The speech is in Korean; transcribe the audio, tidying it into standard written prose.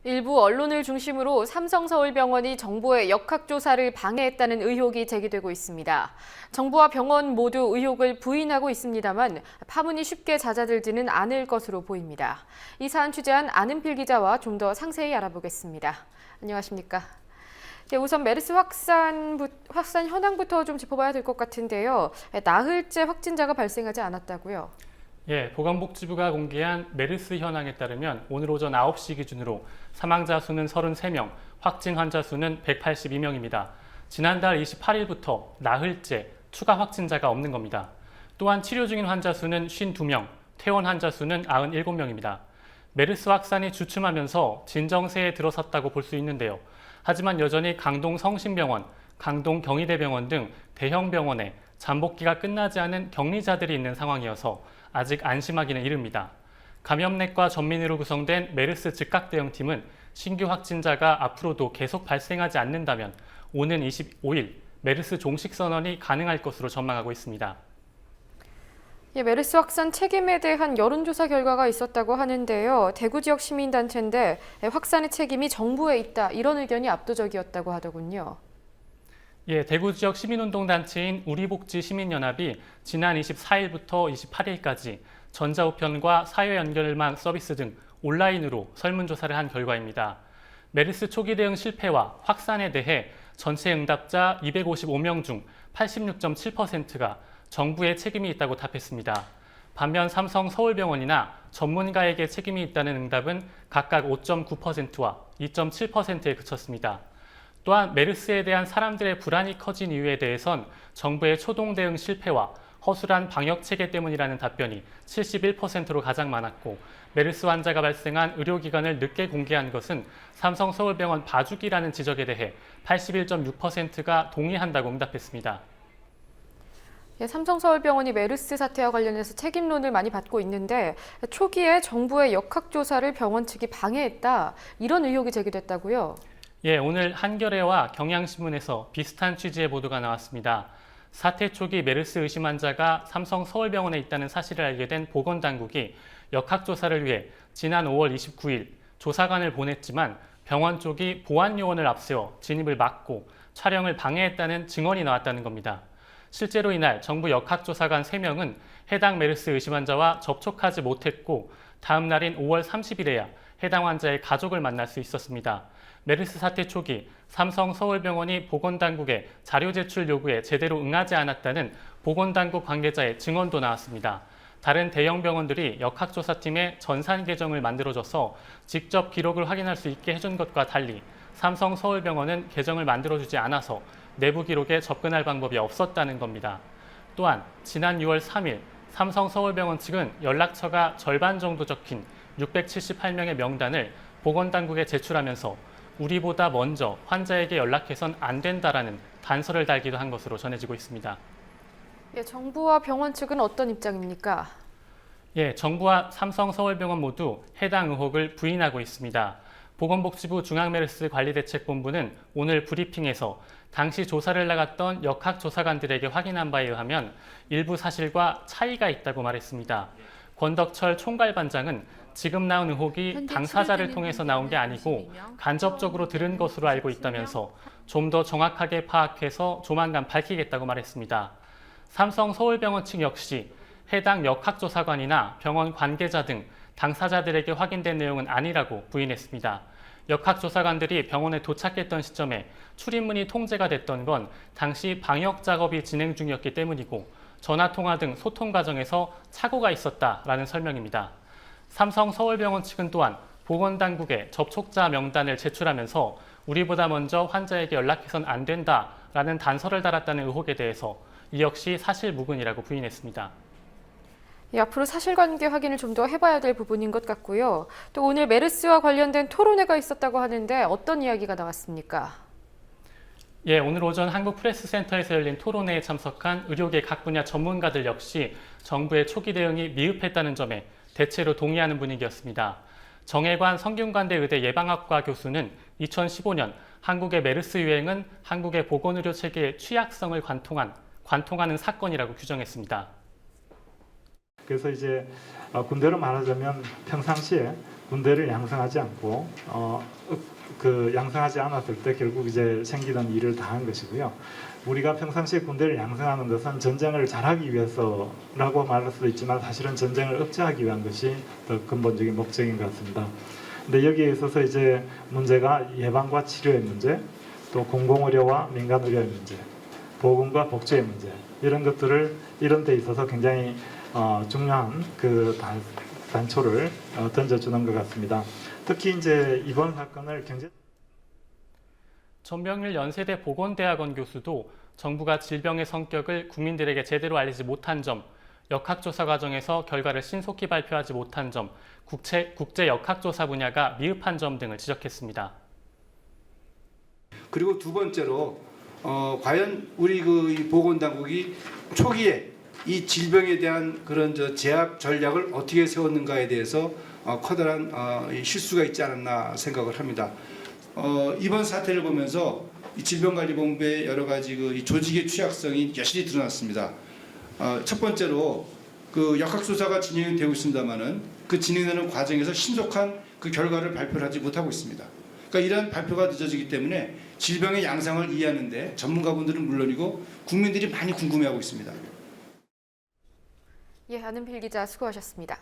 일부 언론을 중심으로 삼성서울병원이 정부의 역학조사를 방해했다는 의혹이 제기되고 있습니다. 정부와 병원 모두 의혹을 부인하고 있습니다만 파문이 쉽게 잦아들지는 않을 것으로 보입니다. 이 사안 취재한 아는필 기자와 좀 더 상세히 알아보겠습니다. 안녕하십니까? 네, 우선 메르스 확산 현황부터 좀 짚어봐야 될 것 같은데요. 나흘째 확진자가 발생하지 않았다고요? 예, 보건복지부가 공개한 메르스 현황에 따르면 오늘 오전 9시 기준으로 사망자 수는 33명, 확진 환자 수는 182명입니다. 지난달 28일부터 나흘째 추가 확진자가 없는 겁니다. 또한 치료 중인 환자 수는 52명, 퇴원 환자 수는 97명입니다. 메르스 확산이 주춤하면서 진정세에 들어섰다고 볼 수 있는데요. 하지만 여전히 강동 성심병원, 강동 경희대병원 등 대형 병원에 잠복기가 끝나지 않은 격리자들이 있는 상황이어서 아직 안심하기는 이릅니다. 감염내과 전민으로 구성된 메르스 즉각 대응팀은 신규 확진자가 앞으로도 계속 발생하지 않는다면 오는 25일 메르스 종식 선언이 가능할 것으로 전망하고 있습니다. 예, 메르스 확산 책임에 대한 여론조사 결과가 있었다고 하는데요. 대구 지역 시민단체인데 확산의 책임이 정부에 있다 이런 의견이 압도적이었다고 하더군요. 예, 대구 지역 시민운동단체인 우리복지시민연합이 지난 24일부터 28일까지 전자우편과 사회연결망 서비스 등 온라인으로 설문조사를 한 결과입니다. 메르스 초기 대응 실패와 확산에 대해 전체 응답자 255명 중 86.7%가 정부의 책임이 있다고 답했습니다. 반면 삼성 서울병원이나 전문가에게 책임이 있다는 응답은 각각 5.9%와 2.7%에 그쳤습니다. 또한 메르스에 대한 사람들의 불안이 커진 이유에 대해선 정부의 초동 대응 실패와 허술한 방역 체계 때문이라는 답변이 71%로 가장 많았고, 메르스 환자가 발생한 의료기관을 늦게 공개한 것은 삼성 서울병원 봐주기라는 지적에 대해 81.6%가 동의한다고 응답했습니다. 예, 삼성서울병원이 메르스 사태와 관련해서 책임론을 많이 받고 있는데 초기에 정부의 역학조사를 병원 측이 방해했다 이런 의혹이 제기됐다고요? 예, 오늘 한겨레와 경향신문에서 비슷한 취지의 보도가 나왔습니다. 사태 초기 메르스 의심 환자가 삼성 서울병원에 있다는 사실을 알게 된 보건당국이 역학조사를 위해 지난 5월 29일 조사관을 보냈지만 병원 쪽이 보안요원을 앞세워 진입을 막고 촬영을 방해했다는 증언이 나왔다는 겁니다. 실제로 이날 정부 역학조사관 3명은 해당 메르스 의심 환자와 접촉하지 못했고 다음 날인 5월 30일에야 해당 환자의 가족을 만날 수 있었습니다. 메르스 사태 초기 삼성 서울병원이 보건당국의 자료 제출 요구에 제대로 응하지 않았다는 보건당국 관계자의 증언도 나왔습니다. 다른 대형 병원들이 역학조사팀에 전산 계정을 만들어줘서 직접 기록을 확인할 수 있게 해준 것과 달리 삼성 서울병원은 계정을 만들어주지 않아서 내부 기록에 접근할 방법이 없었다는 겁니다. 또한 지난 6월 3일 삼성 서울병원 측은 연락처가 절반 정도 적힌 678명의 명단을 보건당국에 제출하면서 우리보다 먼저 환자에게 연락해선 안 된다라는 단서를 달기도 한 것으로 전해지고 있습니다. 예, 정부와 병원 측은 어떤 입장입니까? 예, 정부와 삼성 서울병원 모두 해당 의혹을 부인하고 있습니다. 보건복지부 중앙메르스관리대책본부는 오늘 브리핑에서 당시 조사를 나갔던 역학조사관들에게 확인한 바에 의하면 일부 사실과 차이가 있다고 말했습니다. 권덕철 총괄반장은 지금 나온 의혹이 당사자를 통해서 나온 게 아니고 간접적으로 들은 것으로 알고 있다면서 좀 더 정확하게 파악해서 조만간 밝히겠다고 말했습니다. 삼성 서울병원 측 역시 해당 역학조사관이나 병원 관계자 등 당사자들에게 확인된 내용은 아니라고 부인했습니다. 역학조사관들이 병원에 도착했던 시점에 출입문이 통제가 됐던 건 당시 방역 작업이 진행 중이었기 때문이고 전화통화 등 소통 과정에서 착오가 있었다라는 설명입니다. 삼성 서울병원 측은 또한 보건당국에 접촉자 명단을 제출하면서 우리보다 먼저 환자에게 연락해선 안 된다라는 단서를 달았다는 의혹에 대해서 이 역시 사실무근이라고 부인했습니다. 예, 앞으로 사실관계 확인을 좀 더 해봐야 될 부분인 것 같고요. 또 오늘 메르스와 관련된 토론회가 있었다고 하는데 어떤 이야기가 나왔습니까? 예, 오늘 오전 한국프레스센터에서 열린 토론회에 참석한 의료계 각 분야 전문가들 역시 정부의 초기 대응이 미흡했다는 점에 대체로 동의하는 분위기였습니다. 정혜관 성균관대 의대 예방학과 교수는 2015년 한국의 메르스 유행은 한국의 보건의료 체계의 취약성을 관통하는 사건이라고 규정했습니다. 그래서 이제 군대로 말하자면 평상시에 군대를 양성하지 않고 양성하지 않았을 때 결국 이제 생기는 일을 당한 것이고요. 우리가 평상시에 군대를 양성하는 것은 전쟁을 잘하기 위해서라고 말할 수도 있지만 사실은 전쟁을 억제하기 위한 것이 더 근본적인 목적인 것 같습니다. 근데 여기에 있어서 이제 문제가 예방과 치료의 문제, 또 공공의료와 민간의료의 문제, 보건과 복지의 문제 이런 것들을 이런 데 있어서 굉장히 중요한 그 단초를 던져주는 것 같습니다. 특히 이제 이번 사건을 전병일 연세대 보건대학원 교수도 정부가 질병의 성격을 국민들에게 제대로 알리지 못한 점, 역학조사 과정에서 결과를 신속히 발표하지 못한 점, 국제 역학조사 분야가 미흡한 점 등을 지적했습니다. 그리고 두 번째로 과연 우리 이 보건당국이 초기에 이 질병에 대한 그런 제압 전략을 어떻게 세웠는가에 대해서 커다란 실수가 있지 않았나 생각을 합니다. 이번 사태를 보면서 이 질병관리본부의 여러 가지 이 조직의 취약성이 여실히 드러났습니다. 첫 번째로 그 역학조사가 진행이 되고 있습니다만은 그 진행되는 과정에서 신속한 그 결과를 발표하지 못하고 있습니다. 그러니까 이러한 발표가 늦어지기 때문에 질병의 양상을 이해하는데 전문가분들은 물론이고 국민들이 많이 궁금해하고 있습니다. 예, 안은필 기자 수고하셨습니다.